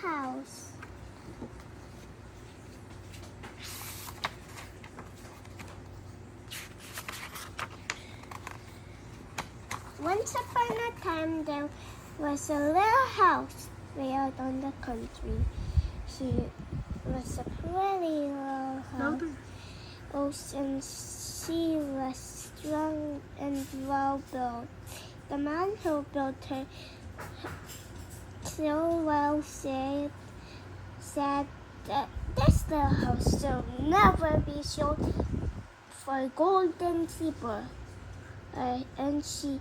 house. Once upon a time, there was a little house way out on the country. She was a pretty little house. And she was strong and well built. The man who built her so well said that this little house will never be sold for gold and silver. And she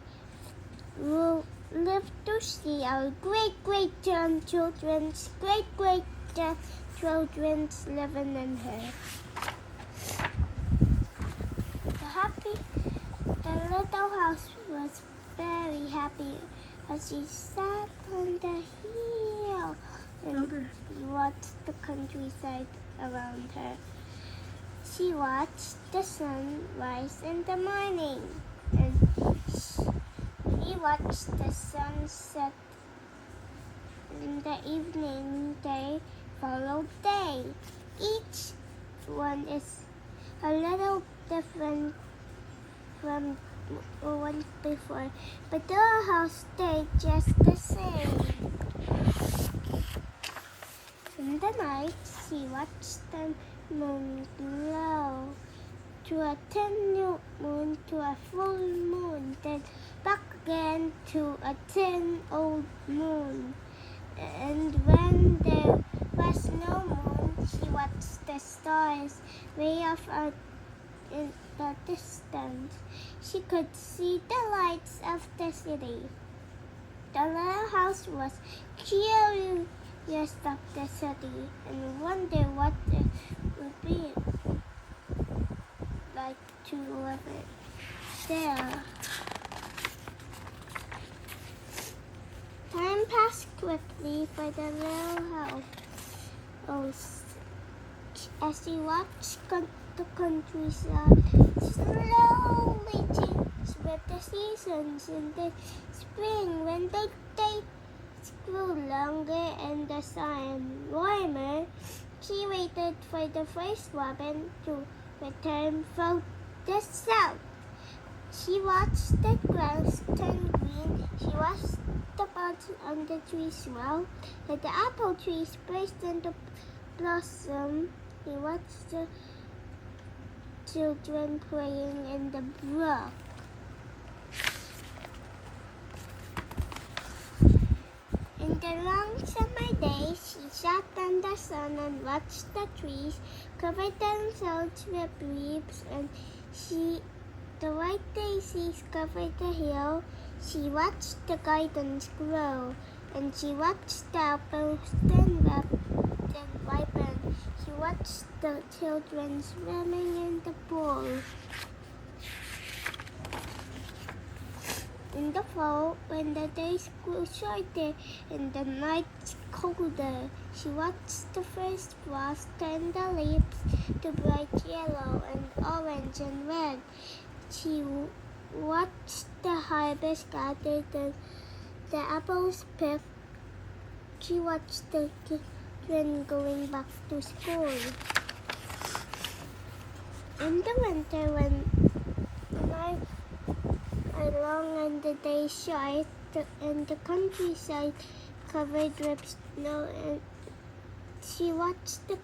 will live to see our great-great-grandchildren's great-great-grandchildren's living in her. The little house was very happy as she sat on the hill and watched the countryside around her. She watched the sun rise in the morning, and she watched the sun set in the evening. Day followed day. Each one is a little different from one before, but the house stayed just the same. In the night, she watched the moon glow to a thin new moon to a full moon, then back again to a thin old moon. And when there was no moon, she watched the stars way off in the distance. She could see the lights of the city. The little house was curious of the city and wondered what it would be like to live there. Time passed quickly for the little house. As she watched the countryside slowly changed with the seasons. In the spring, when the days grew longer and the sun warmer, she waited for the first robin to return from the south. She watched the grass turn green. She watched the buds on the trees swell, and the apple trees burst into blossom. She watched the children playing in the brook. In the long summer days, she sat in the sun and watched the trees cover themselves with leaves, and the white daisies covered the hill. She watched the gardens grow, and she watched the apples turn red and ripen. She watched the children swimming in the pool. In the fall, when the days grew shorter and the nights colder, she watched the first frost turn the leaves to bright yellow and orange and red. She watched the harvest gather the apples picked. She watched the children going back to school. In the winter, when the nights are long and the days short, and the countryside covered with snow, and she watched the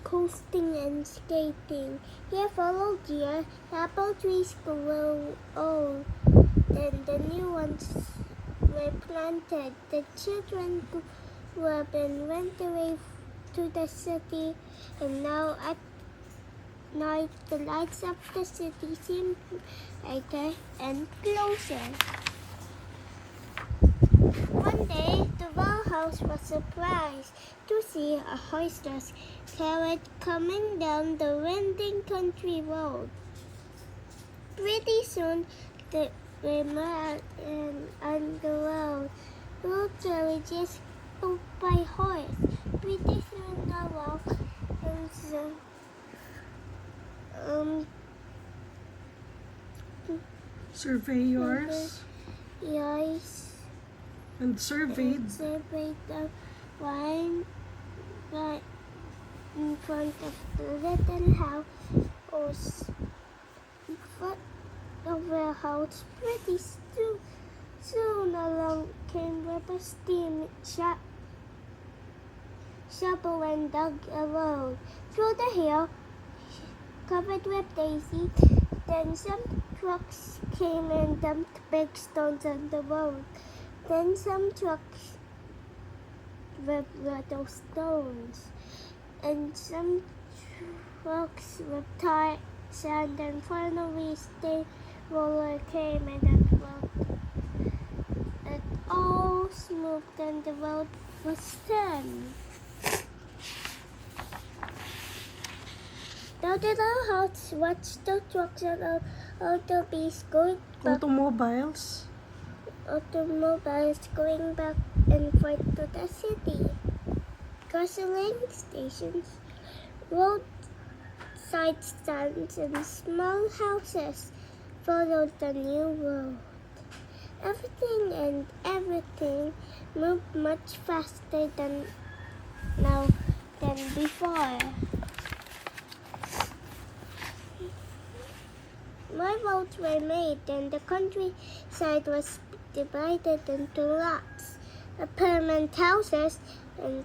coasting and skating. Year followed year, the apple trees grew old, then the new ones were planted. The children grew up and went away to the city, and now at night the lights of the city seemed brighter and closer. One day, the little house was surprised to see a horseless carriage coming down the winding country road. Pretty soon, they were met on the road. Two carriages pulled by horse. Pretty soon, the walk surveyors yes. and surveyed Surveyed the right in front of the little house. In front of the house, pretty soon along came with a steam shovel and dug a road through the hill covered with daisy. Then some trucks came and dumped big stones on the road. Then some trucks with little stones. And some trucks with tar, sand, and finally steam roller came and it all smoothed and the road was turned. The little house watched the trucks and automobiles going back and forth to the city. Gasoline stations, roadside stands, and small houses followed the new road. Everything moved much faster than before. More roads were made, and the countryside was divided into lots. Apartment houses and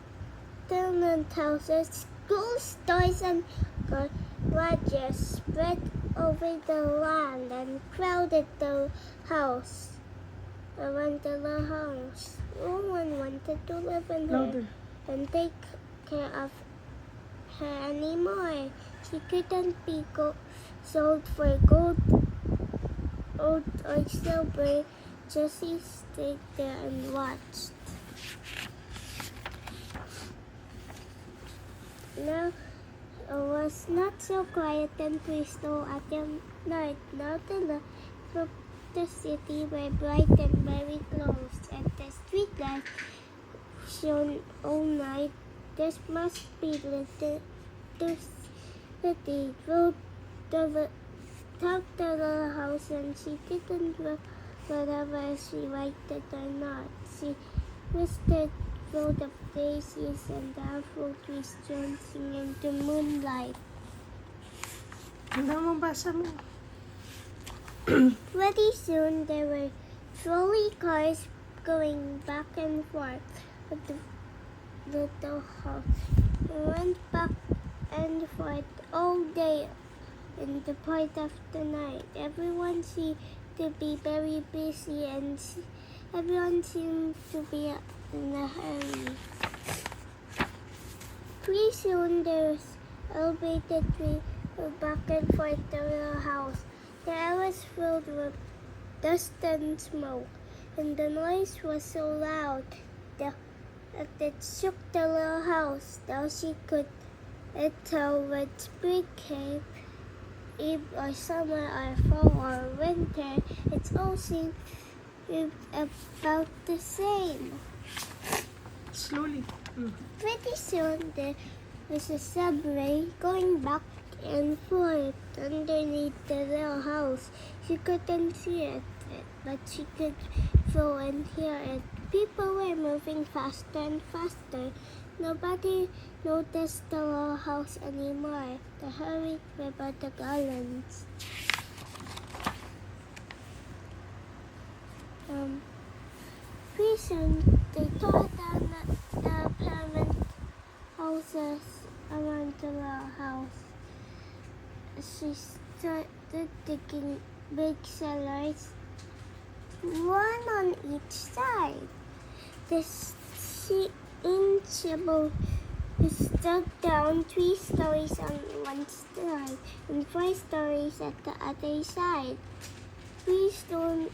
tenement houses, schools, stores, and garages spread over the land and crowded the house. Around the house, no one wanted to live in her and take care of her anymore. She couldn't be sold for gold or silver. Jessie stayed there and watched. Now it was not so quiet and peaceful at the night. Now the lights of the city were bright and very close, and the street lights shone all night. This must be the city. Rode talked to the house, and she didn't know whether she liked it or not. She whispered through the daisies and the apple trees dancing in the moonlight. Pretty soon there were trolley cars going back and forth at the little house. They went back and forth all day in the part of the night. Everyone seemed to be very busy and everyone seemed to be in a hurry. Pretty soon there was elevated tree back and forth to the house. The air was filled with dust and smoke, and the noise was so loud that it shook the little house. Now she could tell when spring came, Eve or summer or fall or winter. It all seemed about the same. Slowly. Pretty soon there was a subway going back and forth underneath the little house. She couldn't see it, but she could feel and hear it. People were moving faster and faster. Nobody noticed the little house anymore. They hurried about the gallons. Pretty soon they tore down the apartment houses around the little house. She started digging big cellars, one on each side. The shovel was dug down 3 stories on one side and 4 stories at the other side. Pretty soon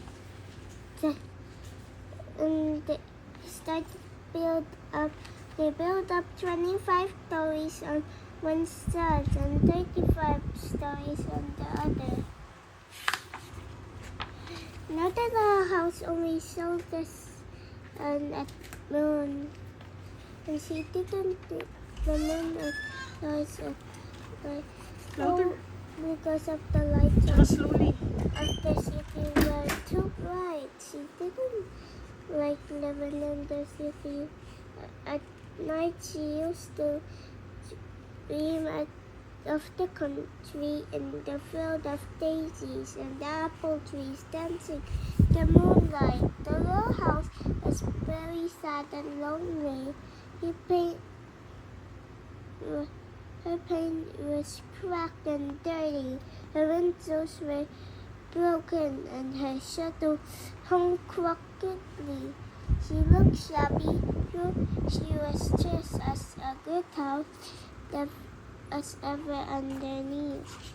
they started build up. They built up 25 stories on one side and 35 stories on the other. Now that the house only showed the sun at noon, and she didn't think the moon was because of the lights of the city were too bright. She didn't like living in the city at night she used to dream of the country in the field of daisies and apple trees dancing in the moonlight. The little house was very sad and lonely. Her paint was cracked and dirty. Her windows were broken and her shutter hung crookedly. She looked shabby, though she was just as a good house as ever underneath.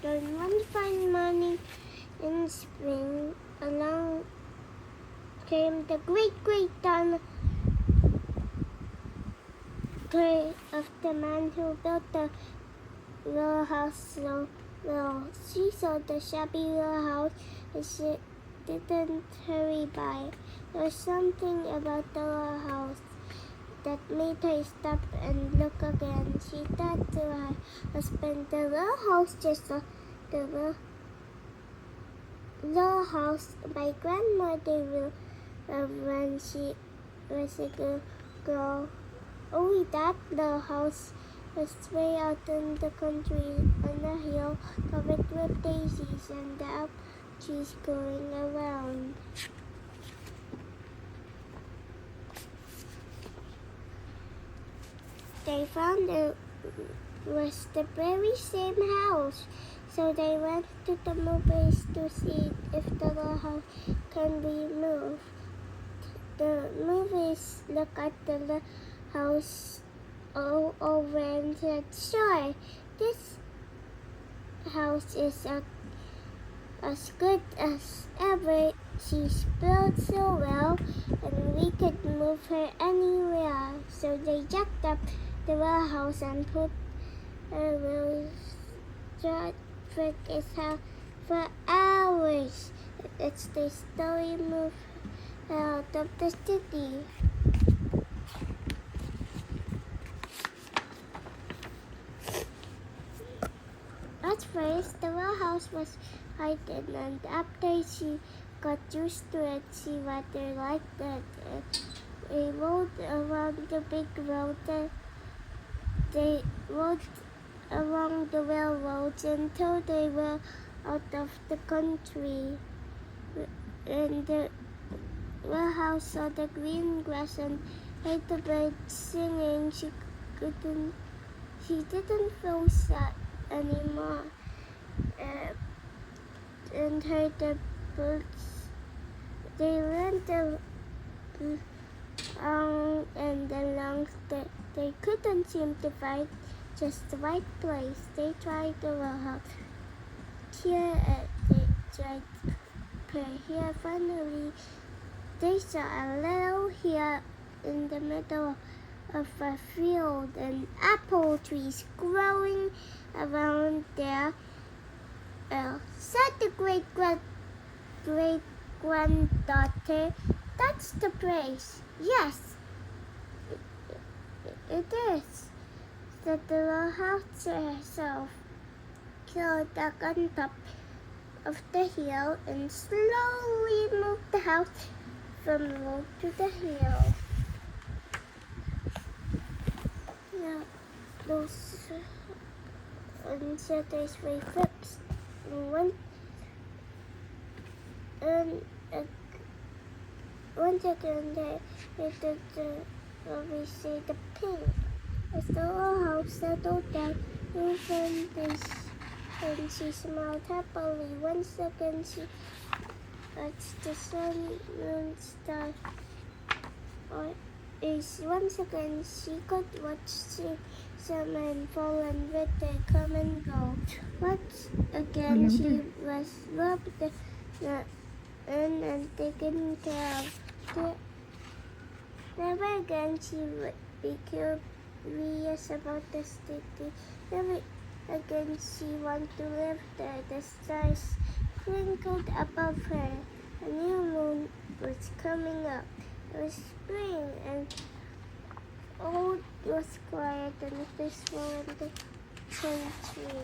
Then one fine morning in spring, along came the great grandmother of the man who built the little house so well. She saw the shabby little house and she didn't hurry by. There was something about the little house that made her stop and look again. She thought to her husband, the little house just like the little house my grandmother will when she was a girl. Only that little house was way out in the country on a hill covered with daisies and the apple trees growing around. They found it was the very same house, so they went to the movers to see if the little house can be moved. The movers looked at the little house all over and said, "Sure, this house is as good as ever. She's built so well, and we could move her anywhere." So they jacked up the little house and put a little traffic is how for hours. It's the story moved out of the city. At first, the little house was hidden, and after she got used to it, she rather liked it. They rode around the big road. They rode along the railroads until they were out of the country. And the little house saw the green grass and heard the birds singing. She didn't feel sad anymore, and heard the birds. They went along and along. They couldn't seem to find just the right place. They tried the little house here, they tried here. Finally, they saw a little hill in the middle of a field and apple trees growing around there. Said the great granddaughter, "That's the place." "Yes, it is," said the little house herself. So dug on top of the hill and slowly moved the house from the road to the hill. Now, those shutters were fixed. Once again, they did we see the pink. As the little house settled down, and she smiled happily. Once again, she watched the sun, moon, stars. Once again, she could watch summer and fall and winter come and go. Once again, she was loved and taken care of. Never again she would be curious about the city. Never again she wanted to live there. The stars twinkled above her. A new moon was coming up. It was spring and all was quiet and peaceful in the country.